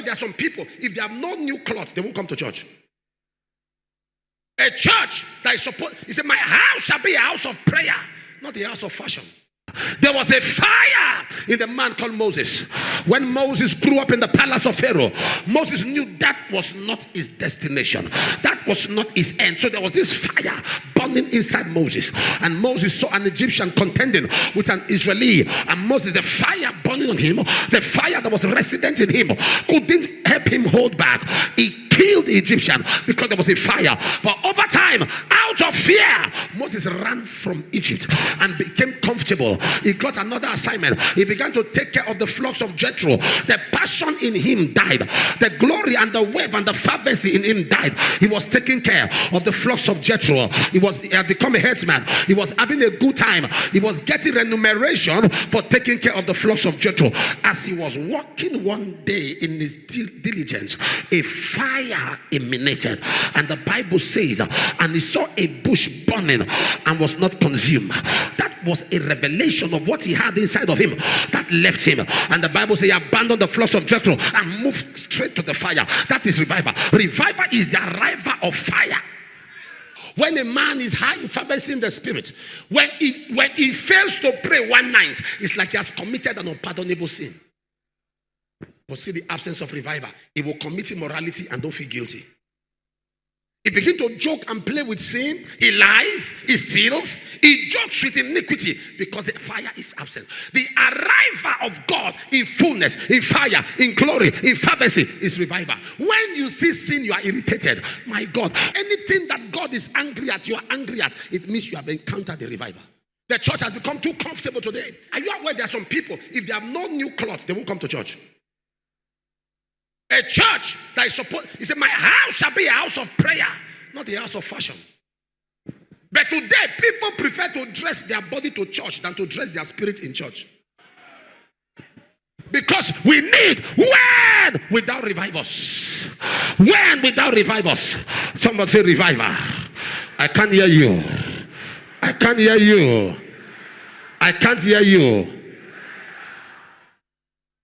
there are some people, if they have no new clothes, they won't come to church. A church that is supposed, he said, my house shall be a house of prayer, not a house of fashion. There was a fire in the man called Moses. When Moses grew up in the palace of Pharaoh, Moses knew that was not his destination. That was not his end. So there was this fire burning inside Moses. And Moses saw an Egyptian contending with an Israeli. And Moses, the fire burning on him, the fire that was resident in him, couldn't help him hold back. He killed the Egyptian because there was a fire. But over time, out of fear, Moses ran from Egypt and became comfortable. He got another assignment. He began to take care of the flocks of Jethro. The passion in him died. The glory and the wave and the fervency in him died. He was taking care of the flocks of Jethro. He had become a herdsman. He was having a good time. He was getting remuneration for taking care of the flocks of Jethro. As he was walking one day in his diligence, a fire emanated. And the Bible says, and he saw a bush burning and was not consumed. That was a revelation of what he had inside of him that left him. And the Bible says he abandoned the flocks of Jethro and moved straight to the fire. That is revival. Revival is the arrival of fire. When a man is high in fervency in the spirit, when he fails to pray one night, it's like he has committed an unpardonable sin. But see the absence of revival. He will commit immorality and don't feel guilty. He begins to joke and play with sin. He lies. He steals. He jokes with iniquity because the fire is absent. The arrival of God in fullness, in fire, in glory, in fervency is revival. When you see sin, you are irritated. My God, anything that God is angry at, you are angry at. It means you have encountered the revival. The church has become too comfortable today. Are you aware there are some people, if they have no new clothes, they won't come to church? A church that is supposed, he said, my house shall be a house of prayer, not a house of fashion. But today, people prefer to dress their body to church than to dress their spirit in church. Because we need when without revivals. When without revivals. Somebody say revival. I can't hear you. I can't hear you. I can't hear you.